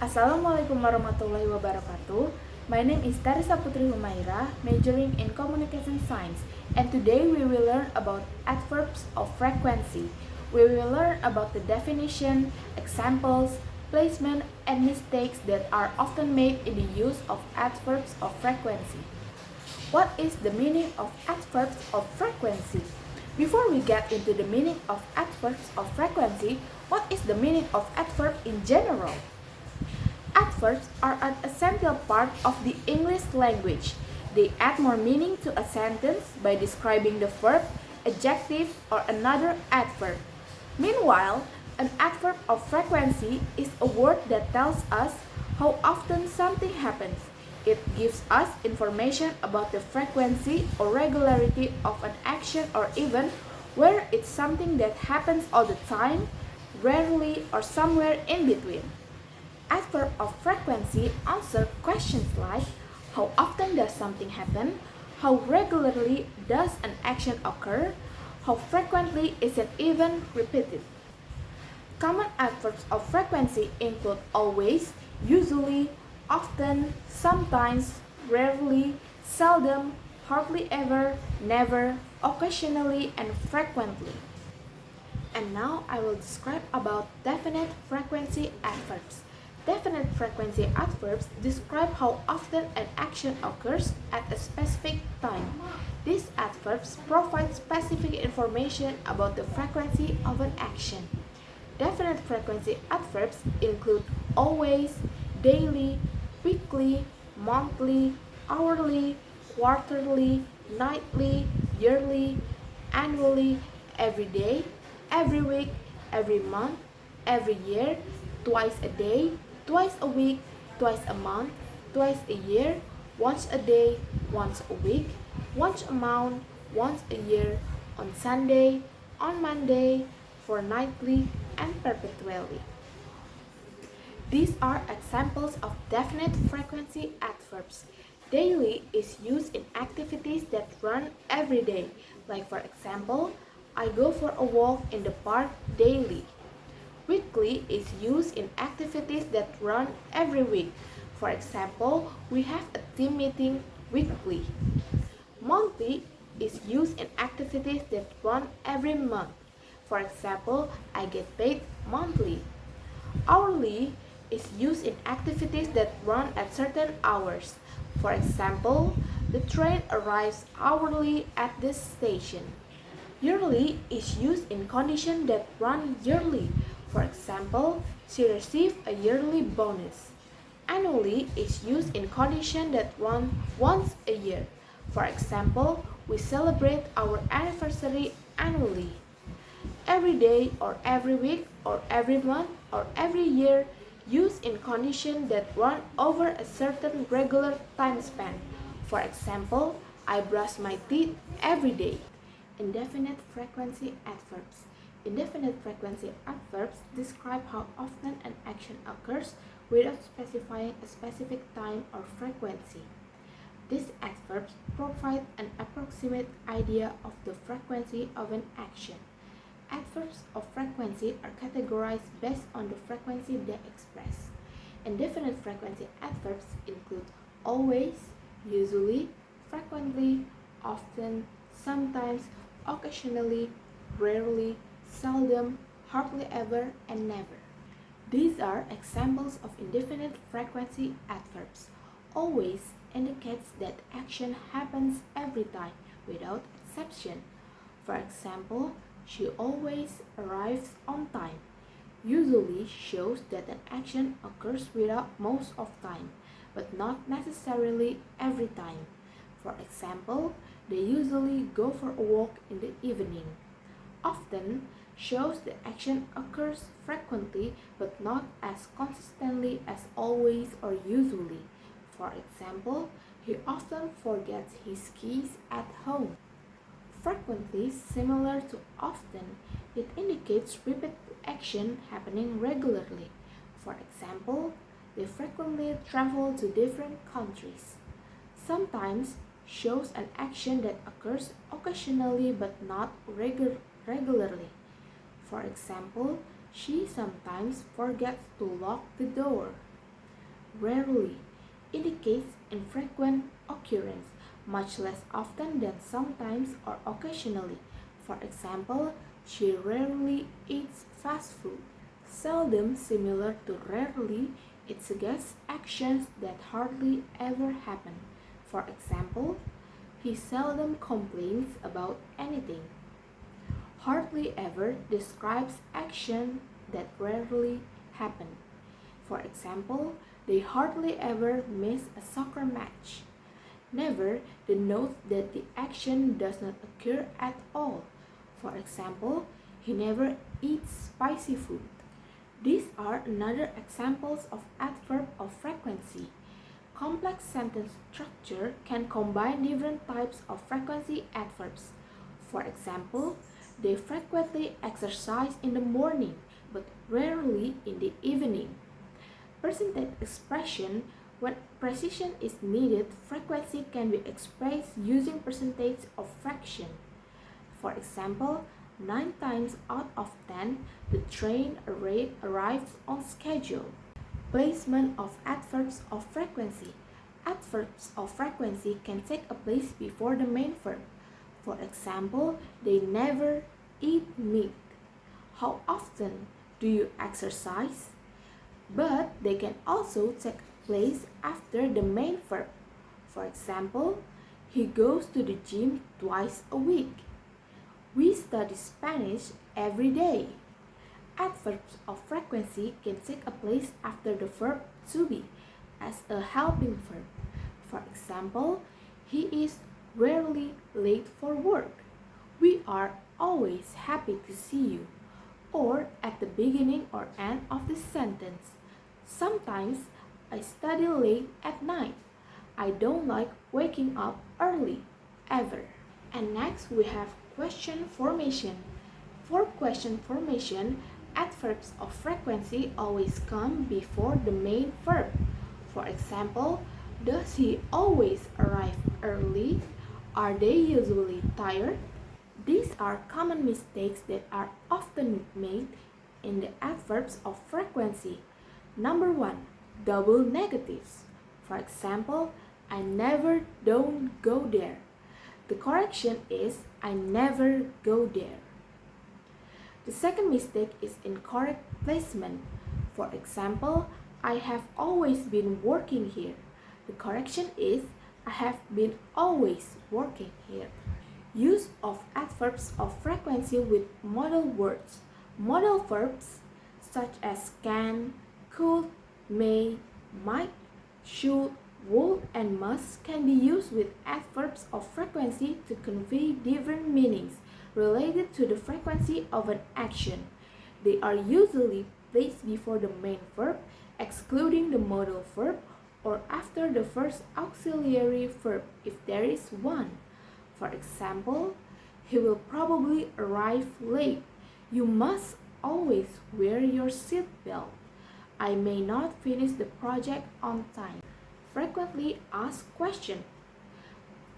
Assalamualaikum warahmatullahi wabarakatuh. My name is Tarisha Putri Humaira, majoring in Communication Science, and today we will learn about adverbs of frequency. We will learn about the definition, examples, placement, and mistakes that are often made in the use of adverbs of frequency. What is the meaning of adverbs of frequency? Before we get into the meaning of adverbs of frequency, what is the meaning of adverb in general? Adverbs are an essential part of the English language. They add more meaning to a sentence by describing the verb, adjective, or another adverb. Meanwhile, an adverb of frequency is a word that tells us how often something happens. It gives us information about the frequency or regularity of an action or event, whether it's something that happens all the time, rarely, or somewhere in between. Adverb of frequency answer questions like how often does something happen, how regularly does an action occur, how frequently is an event repeated. Common adverbs of frequency include always, usually, often, sometimes, rarely, seldom, hardly ever, never, occasionally, and frequently. And now I will describe about definite frequency adverbs. Definite frequency adverbs describe how often an action occurs at a specific time. These adverbs provide specific information about the frequency of an action. Definite frequency adverbs include always, daily, weekly, monthly, hourly, quarterly, nightly, yearly, annually, every day, every week, every month, every year, twice a day, twice a week, twice a month, twice a year, once a day, once a week, once a month, once a year, on Sunday, on Monday, fortnightly, and perpetually. These are examples of definite frequency adverbs. Daily is used in activities that run every day, like for example, I go for a walk in the park daily. Weekly is used in activities that run every week. For example, we have a team meeting weekly. Monthly is used in activities that run every month. For example, I get paid monthly. Hourly is used in activities that run at certain hours. For example, the train arrives hourly at this station. Yearly is used in conditions that run yearly. For example, she received a yearly bonus. Annually is used in conditions that run once a year. For example, we celebrate our anniversary annually. Every day or every week or every month or every year used in conditions that run over a certain regular time span. For example, I brush my teeth every day. Indefinite frequency adverbs. Indefinite frequency adverbs describe how often an action occurs without specifying a specific time or frequency. These adverbs provide an approximate idea of the frequency of an action. Adverbs of frequency are categorized based on the frequency they express. Indefinite frequency adverbs include always, usually, frequently, often, sometimes, occasionally, rarely, seldom, hardly ever, and never. These are examples of indefinite frequency adverbs. Always indicates that action happens every time, without exception. For example, she always arrives on time. Usually shows that an action occurs without most of time, but not necessarily every time. For example, they usually go for a walk in the evening. Often shows the action occurs frequently but not as consistently as always or usually. For example, he often forgets his keys at home. Frequently, similar to often, it indicates repeated action happening regularly. For example, they frequently travel to different countries. Sometimes shows an action that occurs occasionally but not regularly. For example, she sometimes forgets to lock the door. rarely indicates infrequent occurrence, much less often than sometimes or occasionally. For example, she rarely eats fast food. Seldom, similar to rarely, it suggests actions that hardly ever happen. For example, he seldom complains about anything. Hardly ever describes actions that rarely happen. For example, they hardly ever miss a soccer match. Never denotes that the action does not occur at all. For example, he never eats spicy food. These are another examples of adverb of frequency. Complex sentence structure can combine different types of frequency adverbs. For example, they frequently exercise in the morning, but rarely in the evening. Percentage expression, when precision is needed, frequency can be expressed using percentage of fraction. For example, 9 times out of 10, the train arrives on schedule. Placement of adverbs of frequency. Adverbs of frequency can take a place before the main verb. For example, they never eat meat. How often do you exercise? But they can also take place after the main verb. For example, he goes to the gym twice a week. We study Spanish every day. Adverbs of frequency can take a place after the verb to be as a helping verb. For example, he is rarely late for work. We are always happy to see you. Or at the beginning or end of the sentence. Sometimes I study late at night. I don't like waking up early, ever. And next we have question formation. For question formation, adverbs of frequency always come before the main verb. For example, does he always arrive early? Are they usually tired? These are common mistakes that are often made in the adverbs of frequency. Number 1. Double negatives. For example, I never don't go there. The correction is I never go there. The second mistake is incorrect placement. For example, I have always been working here. The correction is I have been always working here. Use of adverbs of frequency with modal words. Modal verbs such as can, could, may, might, should, would, and must can be used with adverbs of frequency to convey different meanings related to the frequency of an action. They are usually placed before the main verb, excluding the modal verb, or after the first auxiliary verb if there is one. For example, he will probably arrive late. You must always wear your seatbelt. I may not finish the project on time. Frequently asked questions.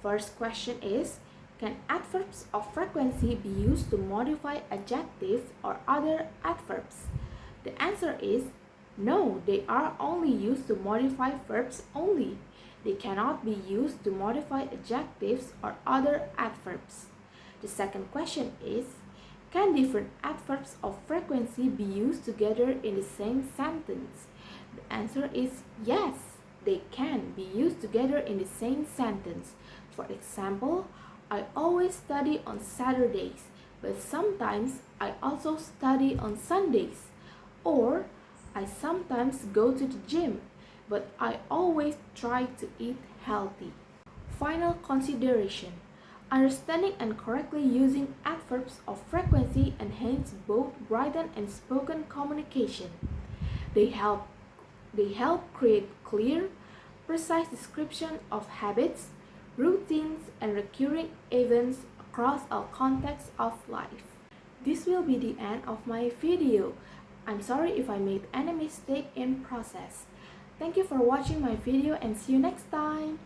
First question is, can adverbs of frequency be used to modify adjectives or other adverbs? The answer is no, they are only used to modify verbs only. They cannot be used to modify adjectives or other adverbs. The second question is, can different adverbs of frequency be used together in the same sentence? The answer is yes, they can be used together in the same sentence. For example, I always study on Saturdays, but sometimes I also study on Sundays. Or, I sometimes go to the gym, but I always try to eat healthy. Final consideration. Understanding and correctly using adverbs of frequency enhance both written and spoken communication. They help create clear, precise description of habits, routines, and recurring events across all contexts of life. This will be the end of my video. I'm sorry if I made any mistake in process. Thank you for watching my video and see you next time.